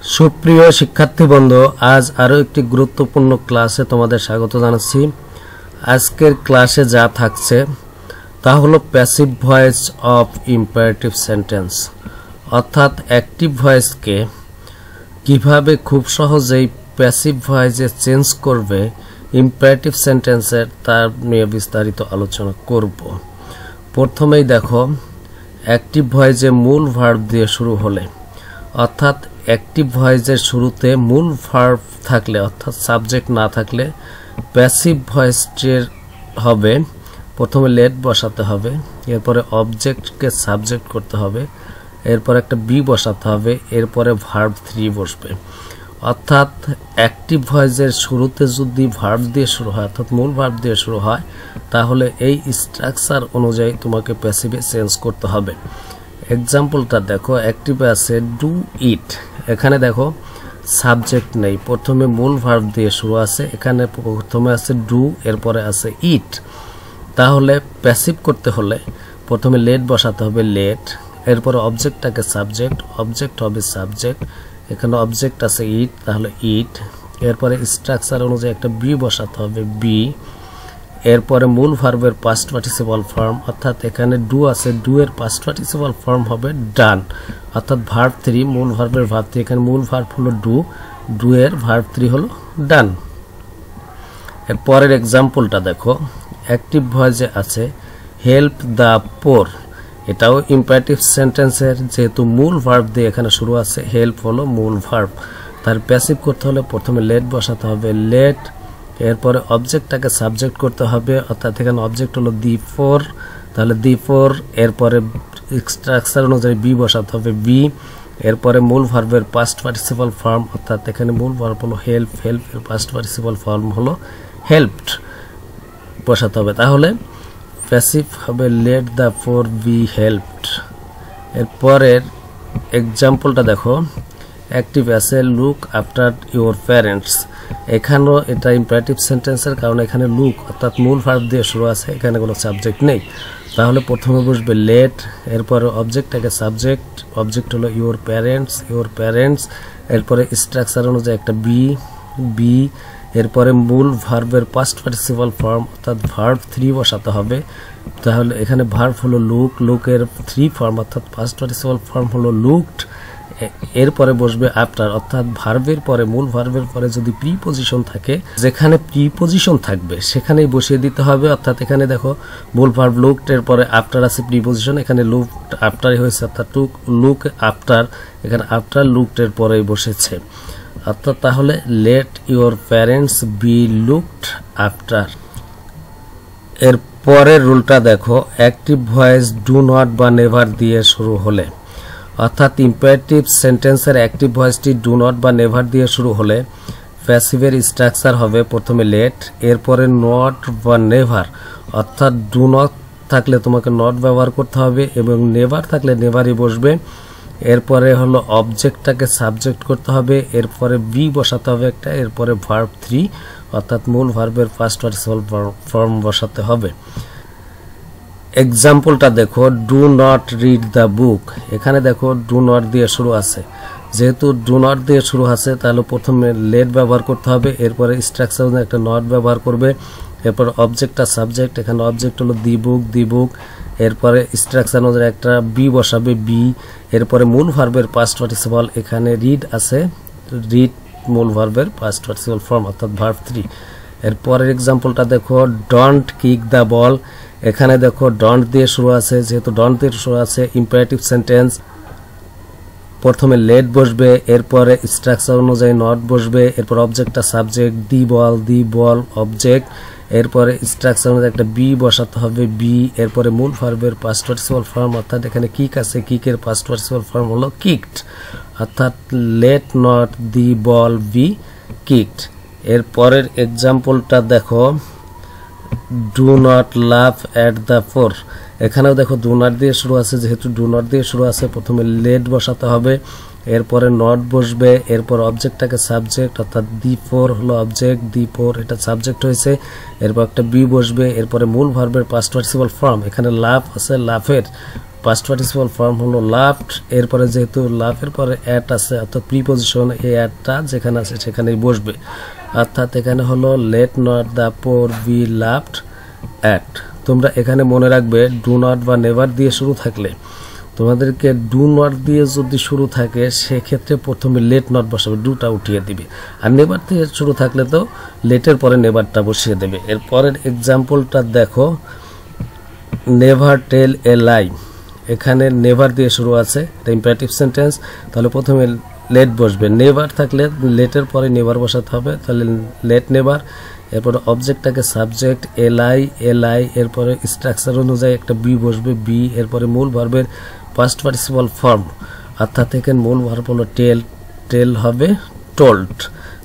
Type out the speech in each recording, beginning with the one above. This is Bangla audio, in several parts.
সুপ্রিয় শিক্ষার্থী বন্ধু, আজ আরো একটি গুরুত্বপূর্ণ ক্লাসে তোমাদের স্বাগত জানাচ্ছি। আজকের ক্লাসে যা থাকছে তা হলো passive voice of imperative sentence, অর্থাৎ অ্যাক্টিভ ভয়েসকে কিভাবে খুব সহজেই প্যাসিভ ভয়েসে চেঞ্জ করবে ইম্পারেটিভ সেন্টেন্সের, তার নিয়ে বিস্তারিত আলোচনা করব। প্রথমেই দেখো, অ্যাক্টিভ ভয়েসে মূল ভার্ব দিয়ে শুরু হলে, অর্থাৎ অ্যাক্টিভ ভয়েসের শুরুতে মূল ভার্ব থাকলে, অর্থাৎ সাবজেক্ট না থাকলে প্যাসিভ ভয়েসটির হবে প্রথমে লেট বসাতে হবে, এরপরে অবজেক্টকে সাবজেক্ট করতে হবে, এরপর একটা বি বসাতে হবে, এরপরে ভার্ব 3 বসবে। অর্থাৎ অ্যাক্টিভ ভয়েসের শুরুতে যদি ভার্ব দিয়ে শুরু হয়, অর্থাৎ মূল ভার্ব দিয়ে শুরু হয়, তাহলে এই স্ট্রাকচার অনুযায়ী তোমাকে প্যাসিভে চেঞ্জ করতে হবে। এক্সাম্পলটা দেখো, অ্যাক্টিভে আছে ডু ইট, এখানে দেখো সাবজেক্ট নেই, প্রথমে মূল ভার্ব দিয়ে শুরু আছে, এখানে প্রথমে আছে ডু, এরপরে আছে ইট। তাহলে প্যাসিভ করতে হলে প্রথমে লেট বসাতে হবে, লেট, এরপরে অবজেক্টটাকে সাবজেক্ট, অবজেক্ট হবে সাবজেক্ট, এখানে অবজেক্ট আছে ইট, তাহলে ইট, এরপরে স্ট্রাকচার অনুযায়ী একটা বি বসাতে হবে, বি, এরপরে মূল ভার্বের পাস্ট পার্টিসিপল ফর্ম, অর্থাৎ এখানে ডু আছে, ডু এর পাস্ট পার্টিসিপল ফর্ম হবে ডান, অর্থাৎ ভার্ব 3, মূল ভার্বের ভার্ব 3, এখানে মূল ভার্ব হলো ডু, ডু এর ভার্ব 3 হলো ডান। এর পরের এক্সাম্পলটা দেখো, অ্যাক্টিভ ভয়েসে আছে হেল্প দ্য পোর, এটাও ইম্পারেটিভ সেন্টেন্সের, যেহেতু মূল ভার্ব দিয়ে এখানে শুরু আছে, হেল্প হলো মূল ভার্ব, তার প্যাসিভ করতে হলে প্রথমে লেট বসাতে হবে, লেট, এরপরে অবজেক্টটাকে সাবজেক্ট করতে হবে, অর্থাৎ এখানে অবজেক্ট হলো দি ফোর, তাহলে দি ফোর, এরপরে স্ট্রাকচার অনুযায়ী বি বসাতে হবে, বি, এরপরে মূল ভার্বের পাস্ট পার্টিসিপল ফর্ম, অর্থাৎ এখানে মূল ভার্ব হলো হেল্প, হেল্প এর পাস্ট পার্টিসিপল ফর্ম হলো হেল্পড বসাতে হবে। তাহলে প্যাসিভ হবে let the four be helped. এরপরের এক্সাম্পলটা দেখো, অ্যাক্টিভ আছে লুক আফটার ইউর প্যারেন্টস, এখানেও এটা ইম্পারেটিভ সেন্টেন্সের, কারণ এখানে লুক অর্থাৎ মূল ভার্ব দিয়ে শুরু আছে, এখানে কোনো সাবজেক্ট নেই, তাহলে প্রথমে বসবে লেট, এরপরে অবজেক্টটাকে সাবজেক্ট, অবজেক্ট হলো ইউর প্যারেন্টস, ইউর প্যারেন্টস, এরপরে স্ট্রাকচার অনুযায়ী একটা বি, বি, এরপরে মূল ভার্বের পাস্ট পার্টিসিপল ফর্ম, অর্থাৎ ভার্ব 3 বসাতে হবে, তাহলে এখানে ভার্ব হলো লুক, লুকের 3 ফর্ম, অর্থাৎ পাস্ট পার্টিসিপল ফর্ম হলো লুকড, এরপরে বসবে আফটার, অর্থাৎ ভার্বের পরে, মূল ভার্বের পরে যদি প্রিপজিশন থাকে, যেখানে প্রিপজিশন থাকবে সেখানেই বসিয়ে দিতে হবে। অর্থাৎ এখানে দেখো মূল ভার্ব লুকড, এর পরে আফটার আছে প্রিপজিশন, এখানে লুক আফটারই হয়েছে, অর্থাৎ লুক আফটার, এখানে আফটার লুকড এর পরেই বসেছে, অর্থাৎ তাহলে let your parents be looked after. এর পরের রুলটা দেখো, অ্যাক্টিভ ভয়েস ডু নট বা নেভার দিয়ে শুরু হলে, অর্থাৎ ইম্পারেটিভ সেন্টেন্সের অ্যাক্টিভ ভয়েসটি ডু নট বা নেভার দিয়ে শুরু হলে প্যাসিভের স্ট্রাকচার হবে প্রথমে লেট, এরপরে নট বা নেভার, অর্থাৎ ডু নট থাকলে তোমাকে নট ব্যবহার করতে হবে এবং নেভার থাকলে নেভারই বসবে, এরপরে হলো অবজেক্টটাকে সাবজেক্ট করতে হবে, এরপরে বি বসাতে হবে একটা, এরপরে ভার্ব 3, অর্থাৎ মূল ভার্বের ফার্স্ট পার্টিসিপল ফর্ম বসাতে হবে। এক্সাম্পলটা দেখো, do not read the book, এখানে দেখো ডু নট দিয়ে শুরু আছে, যেহেতু ডু নট দিয়ে শুরু আছে তাহলে প্রথমে লেট ব্যবহার করতে হবে, এরপরে স্ট্রাকচার একটা নট ব্যবহার করবে, এরপর অবজেক্টটা সাবজেক্ট, এখানে অবজেক্ট হলো দি বুক, দি বুক, এরপরে স্ট্রাকচার অনুযায়ী একটা বি বসাবে, বি, এরপরে মূল ভার্বের পাস্ট পার্টিসিপল, এখানে রিড আছে, রিড মূল ভার্বের পাস্ট পার্টিসিপল ফর্ম, অর্থাৎ ভার্ব 3। এরপরের এক্সাম্পলটা দেখো, ডোন্ট কিক দ্য বল, এখানে দেখো ডন্ট দিয়ে শুরু আছে, যেহেতু ডন্ট দিয়ে শুরু আছে ইম্পারেটিভ সেন্টেন্স, প্রথমে লেট বসবে, এরপরে স্ট্রাকচার অনুযায়ী নট বসবে, এরপর অবজেক্টটা সাবজেক্ট, দি বল অবজেক্ট, এরপরে স্ট্রাকচার অনুযায়ী একটা বি বসাতে হবে, বি, এরপরে মূল ভার্বের পাস্ট পার্টিসিপল ফর্ম, অর্থাৎ এখানে কিক আছে, কিকের পাস্ট পার্টিসিপল ফর্ম হলো কিকড, অর্থাৎ let not the ball be kicked. এর পরের এক্সাম্পলটা দেখো, do not laugh at the poor, এখানেও দেখো ডু নট দিয়ে শুরু আছে, যেহেতু ডু নট দিয়ে শুরু আছে প্রথমে লেট বসাতে হবে, এরপরে নট বসবে, এরপর অবজেক্টটাকে সাবজেক্ট, অর্থাৎ দি ফোর হলো অবজেক্ট, দি ফোর এটা সাবজেক্ট হয়েছে, এরপর একটা বি বসবে, এরপরে মূল ভার্বের পাস্ট পার্টিসিপল ফর্ম, এখানে লাফ আছে, লাফের পাস্ট পার্টিসিপল ফর্ম হলো লাভড, এরপরে যেহেতু লাভের পরে অ্যাট আছে অর্থাৎ প্রিপজিশন, এই অ্যাটটা যেখানে আছে সেখানেই বসবে। অর্থাৎ এখানে হলো let not the poor be laughed at. তোমরা এখানে মনে রাখবে ডু নট বা নেভার দিয়ে শুরু থাকলে তোমাদেরকে ডু নট দিয়ে যদি শুরু থাকে সেক্ষেত্রে প্রথমে লেট নট বসাবে, ডুটা উঠিয়ে দিবে। আর নেভার দিয়ে শুরু থাকলে তো লেটের পরে নেভারটা বসিয়ে দেবে। এরপরের এক্সাম্পলটা দেখো, নেভার টেল এ লাই। এখানে নেভার দিয়ে শুরু আছে, এটা ইম্পারেটিভ সেন্টেন্স, তাহলে প্রথমে লেট বসবে। নেভার থাকলে লেটের পরে নেভার বসাতে হবে, তাহলে লেট নেভার। এরপরে অবজেক্টটাকে সাবজেক্ট এলাই, এরপরে স্ট্রাকচার অনুযায়ী একটা বি বসবে, বি। এরপরে মূল ভার্বের পাস্ট পার্টিসিপল ফর্ম, অর্থাৎ এখানে মূল ভার্ব হলো টেল হবে টোল্ড,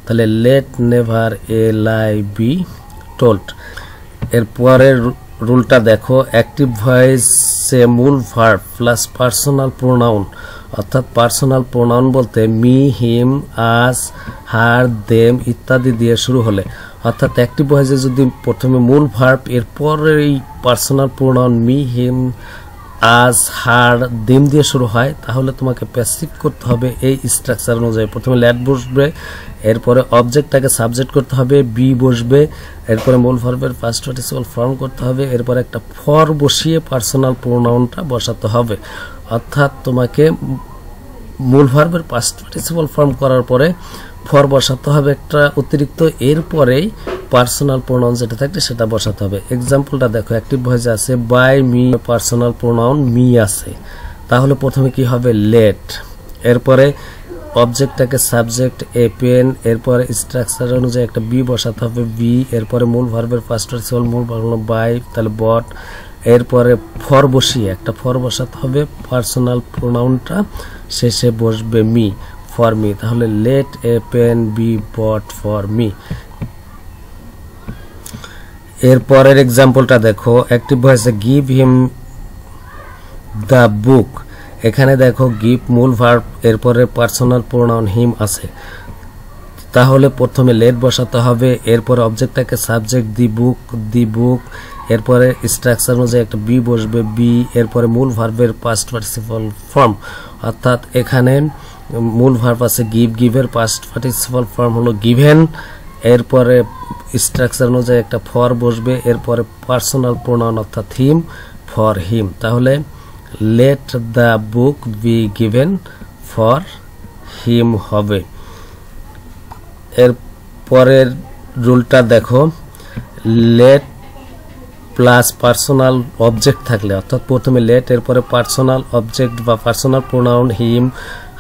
তাহলে লেট নেভার এলাই বি টোল্ড। এরপরের রুলটা দেখো, অ্যাক্টিভ ভয়েসে মূল ভার্ব প্লাস পার্সোনাল প্রোনাউন, অর্থাৎ পার্সোনাল প্রোনাউন বলতে মি, হিম, আস, হার, দেম ইত্যাদি দিয়ে শুরু হলে, অর্থাৎ অ্যাক্টিভ ভয়েসে যদি প্রথমে মূল ভার্ব এরপরে এই পার্সোনাল প্রোনাউন মি, হিম, আস, হার, দেম দিয়ে শুরু হয়, তাহলে তোমাকে প্যাসিভ করতে হবে এই স্ট্রাকচার অনুযায়ী। প্রথমে লেট বসবে, এরপরে অবজেক্টটাকে সাবজেক্ট করতে হবে, বি বসবে, এরপরে মূল ভার্বের পাস্ট পার্টিসিপল ফর্ম করতে হবে, এরপরে একটা ফর বসিয়ে পার্সোনাল প্রোনাউনটা বসাতে হবে। অর্থাৎ তোমাকে মূল ভার্বের পাস্ট পার্টিসিপল ফর্ম করার পরে ফর বসাতে হবে একটা অতিরিক্ত, এরপরেই পার্সোনাল প্রোনাউন যেটা থাকবে সেটা বসাতে হবে। এক্সাম্পলটা দেখো, অ্যাক্টিভ ভয়েসে আছে by me, personal pronoun me আছে, তাহলে প্রথমে কি হবে লেট, এরপরে অবজেক্টটাকে সাবজেক্ট এ পেন, এরপরে স্ট্রাকচার অনুযায়ী একটা বি বসাতে হবে, বি, এরপরে মূল ভার্বের পাস্ট পার্টিসিপল মূল ভার্ব হলো বাই, তাহলে বট, এরপরে ফর বসিয়ে একটা ফর বসাতে হবে, পার্সোনাল প্রোনাউনটা শেষে বসবে মি, ফর মি, তাহলে let a pen be bought for me. এরপরের এক্সাম্পলটা দেখো, অ্যাক্টিভ ভয়েসে গিভ হিম দ্য বুক। এখানে দেখো গিভ মূল ভার্ব, এরপরে পার্সোনাল প্রোনাউন হিম আছে, তাহলে প্রথমে লেট বসাতে হবে, এরপরে অবজেক্টটাকে সাবজেক্ট দি বুক, এরপরে স্ট্রাকচার অনুযায়ী একটা বি বসবে, বি, এরপরে মূল ভার্বের পাস্ট পার্টিসিপল ফর্ম, অর্থাৎ এখানে মূল ভার্ব আছে গিভ, গিভের পাস্ট পার্টিসিপল ফর্ম হলো গিভেন, এরপরে স্ট্রাকচার অনুযায়ী একটা ফর বসবে, এরপরে পার্সোনাল প্রোনাউন অর্থাৎ হিম, ফর হিম, তাহলে let the book be given for him হবে। এরপরের রুলটা দেখো, লেট প্লাস পার্সোনাল অবজেক্ট থাকলে, অর্থাৎ প্রথমে লেট এরপরে পার্সোনাল অবজেক্ট বা পার্সোনাল প্রোনাউন হিম,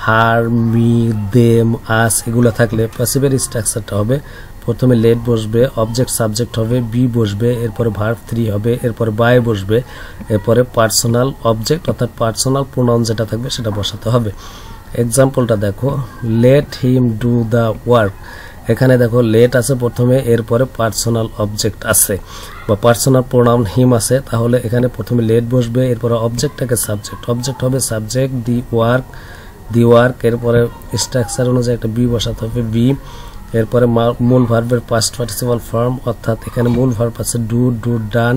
হার, মি, দেম, আস এগুলো থাকলে প্যাসিভের স্ট্রাকচারটা হবে, প্রথমে লেট বসবে, অবজেক্ট সাবজেক্ট হবে, বি বসবে, এরপরে ভার্ব 3 হবে, এরপরে বাই বসবে, এরপরে পার্সোনাল অবজেক্ট অর্থাৎ পার্সোনাল প্রোনাউন যেটা থাকবে সেটা বসাতে হবে। এক্সাম্পলটা দেখো, let him do the work. এখানে দেখো লেট আছে প্রথমে, এরপরে পার্সোনাল অবজেক্ট আছে বা পার্সোনাল প্রোনাউন হিম আছে, তাহলে এখানে প্রথমে লেট বসবে, এরপরে অবজেক্টটাকে সাবজেক্ট, অবজেক্ট হবে সাবজেক্ট দি ওয়ার্ক, এরপরে স্ট্রাকচার অনুযায়ী একটা বি বসাতে হবে, বি, এরপরে মূল ভার্বের পাস্ট পার্টিসিপল ফর্ম, অর্থাৎ এখানে মূল ভার্ব আছে ডু ডান,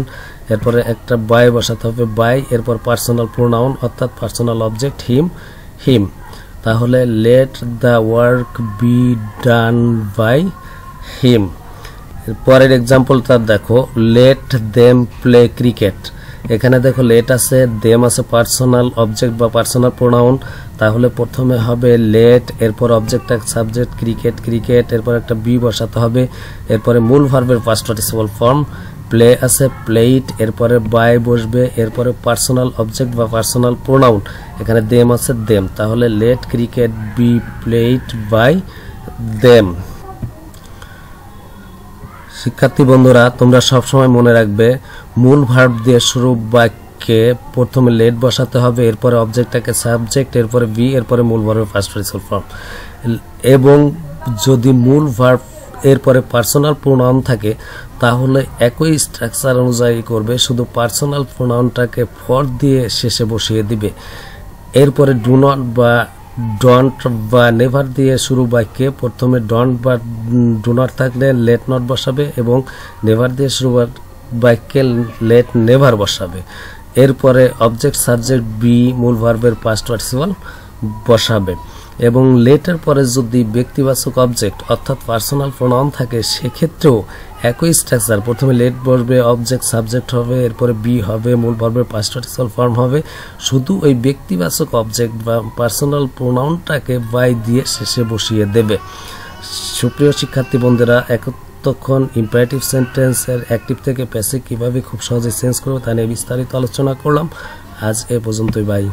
এরপরে একটা বাই বসাতে হবে, বাই, এরপর পার্সোনাল প্রোনাউন অর্থাৎ পার্সোনাল অবজেক্ট হিম, তাহলে let the work be done by him. পরের এক্সাম্পলটা দেখো, লেট দেম প্লে ক্রিকেট। এখানে দেখো লেট আছে, দেম আছে পার্সোনাল অবজেক্ট বা পার্সোনাল প্রোনাউন, তাহলে প্রথমে হবে লেট, এরপর অবজেক্ট সাবজেক্ট ক্রিকেট, এরপর একটা বি বসাতে হবে, এরপরে মূল ভার্বের পাস্ট পার্টিসিপল ফর্ম, প্লে আছে প্লেইট, এরপরে বাই বসবে, এরপরে পার্সোনাল অবজেক্ট বা পার্সোনাল প্রোনাউন, এখানে দেম আছে দেম, তাহলে let cricket be played by them. শিক্ষার্থী বন্ধুরা, তোমরা সবসময় মনে রাখবে মূল ভার্ব দিয়ে শুরু বাক্যে প্রথমে লেট বসাতে হবে, এরপরে অবজেক্টটাকে সাবজেক্ট, এরপরে বি, এরপরে মূল ভার্বের ফার্স্ট পার্টিসিপল ফর্ম, এবং যদি মূল ভার্ব এরপরে পার্সোনাল প্রোনাউন থাকে তাহলে একই স্ট্রাকচার অনুযায়ী করবে, শুধু পার্সোনাল প্রোনাউনটাকে ফর দিয়ে শেষে বসিয়ে দিবে। এরপরে ডু নট বা ডন্ট বা নেভার দিয়ে শুরু বাক্যে প্রথমে ডন্ট বা ডু নট থাকলে লেট নট বসাবে এবং নেভার দিয়ে শুরু বাক্যে লেট নেভার বসাবে। এরপরে অবজেক্ট সাবজেক্ট বি মূল ভার্বের পাস্ট পার্টিসিপল বসাবে এবং লেটের পরে যদি ব্যক্তিবাচক অবজেক্ট অর্থাৎ পার্সোনাল প্রোনাউন থাকে সেক্ষেত্রেও একই স্ট্রাকচার, প্রথমে লেট বসবে, অবজেক্ট সাবজেক্ট হবে, এরপরে বি হবে, মূল ভার্বের পাস্ট পার্টিসিপল ফর্ম হবে, শুধু ওই ব্যক্তিবাচক অবজেক্ট বা পার্সোনাল প্রোনাউনটাকে বাই দিয়ে শেষে বসিয়ে দেবে। সুপ্রিয় শিক্ষার্থী বন্ধুরা, তখন ইম্পারেটিভ সেন্টেন্সের অ্যাক্টিভ থেকে প্যাসিভ কিভাবে খুব সহজে চেঞ্জ করবো তা নিয়ে বিস্তারিত আলোচনা করলাম। আজ এ পর্যন্তই, বাই।